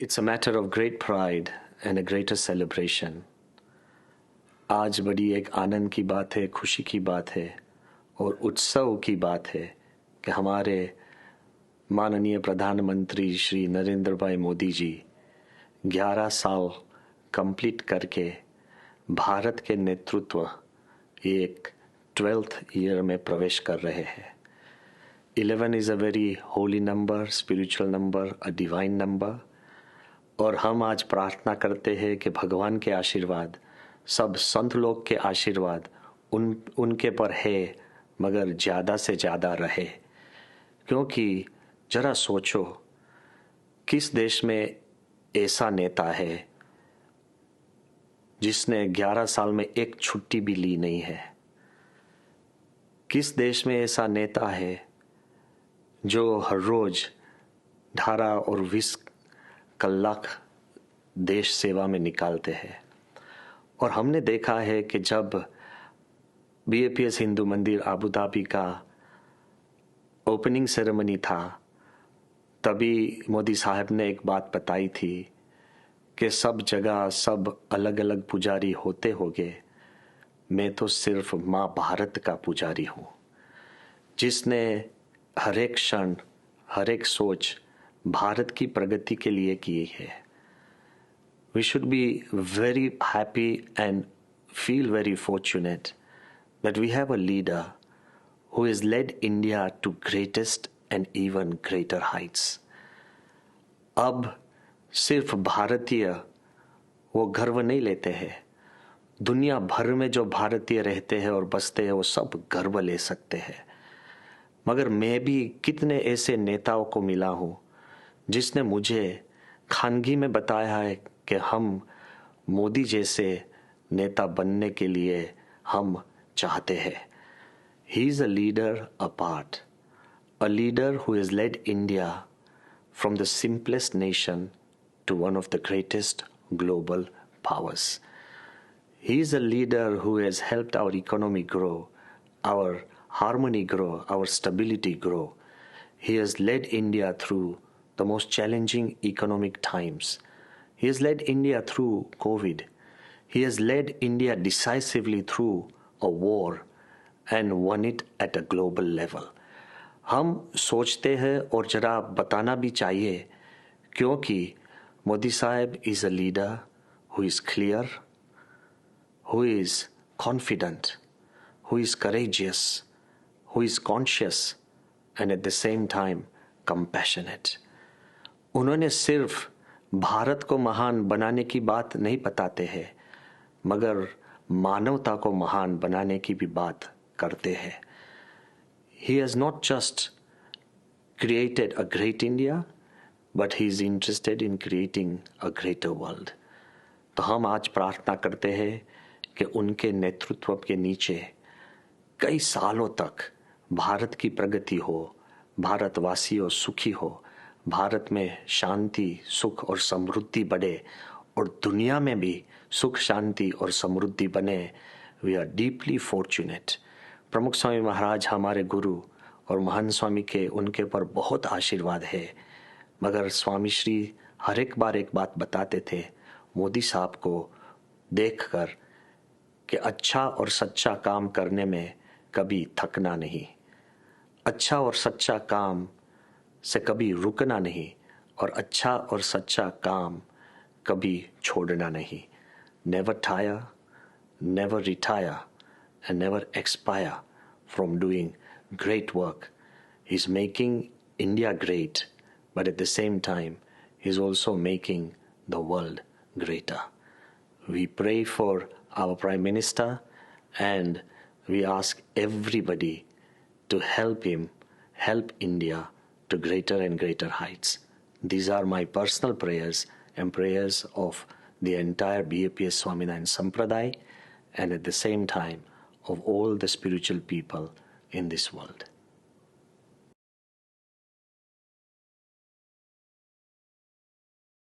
It's a matter of great pride and a greater celebration. आज बड़ी एक आनंद की बात है, खुशी की बात है और उत्सव की बात है कि हमारे माननीय प्रधानमंत्री श्री नरेंद्र भाई मोदी जी 11 साल कंप्लीट करके भारत के नेतृत्व एक 12th ईयर में प्रवेश कर रहे हैं. 11 is a very holy number, spiritual number, a divine number. और हम आज प्रार्थना करते हैं कि भगवान के आशीर्वाद, सब संत लोग के आशीर्वाद उनके पर है, मगर ज़्यादा से ज़्यादा रहे. क्योंकि जरा सोचो, किस देश में ऐसा नेता है जिसने 11 साल में एक छुट्टी भी ली नहीं है? किस देश में ऐसा नेता है जो हर रोज 18 और 20 कलाक देश सेवा में निकालते हैं? और हमने देखा है कि जब BAPS हिंदू मंदिर अबू धाबी का ओपनिंग सेरेमनी था, तभी मोदी साहब ने एक बात बताई थी कि सब जगह सब अलग अलग पुजारी होते होंगे, मैं तो सिर्फ माँ भारत का पुजारी हूँ, जिसने हर एक क्षण, हर एक सोच भारत की प्रगति के लिए की है. We should be very happy and feel very fortunate that we have a leader who has led India to greatest and even greater heights. अब सिर्फ भारतीय वो गर्व नहीं लेते हैं, दुनिया भर में जो भारतीय रहते हैं और बसते हैं वो सब गर्व ले सकते हैं. मगर मैं भी कितने ऐसे नेताओं को मिला हूँ जिसने मुझे खानगी में बताया है कि हम मोदी जैसे नेता बनने के लिए हम चाहते हैं. He is a leader apart, a leader who has led India from the simplest nation to one of the greatest global powers. He is a leader who has helped our economy grow, our harmony grow, our stability grow. He has led India through the most challenging economic times. He has led India through COVID. He has led India decisively through a war and won it at a global level. हम सोचते हैं और जरा बताना भी चाहिए, क्योंकि मोदी साहब is a leader who is clear, who is confident, who is courageous, who is conscious and at the same time compassionate. उन्होंने सिर्फ भारत को महान बनाने की बात नहीं बताते हैं, मगर मानवता को महान बनाने की भी बात करते हैं. He has not just created a great India, but he is interested in creating a greater world. तो हम आज प्रार्थना करते हैं कि उनके नेतृत्व के नीचे कई सालों तक भारत की प्रगति हो, भारतवासियों सुखी हो, भारत में शांति, सुख और समृद्धि बढ़े और दुनिया में भी सुख, शांति और समृद्धि बने. We are deeply fortunate. Pramukh Swami महाराज हमारे गुरु और महान स्वामी के उनके पर बहुत आशीर्वाद है, मगर स्वामी श्री हर एक बार एक बात बताते थे मोदी साहब को देखकर कि अच्छा और सच्चा काम करने में कभी थकना नहीं, अच्छा और सच्चा काम से कभी रुकना नहीं और अच्छा और सच्चा काम कभी छोड़ना नहीं. Never tire, never retire and never expire from doing great work. He's making India great, but at the same time he's also making the world greater. We pray for our Prime Minister and we ask everybody to help him, help India to greater and greater heights. These are my personal prayers and prayers of the entire BAPS Swaminarayan Sampradaya and at the same time of all the spiritual people in this world.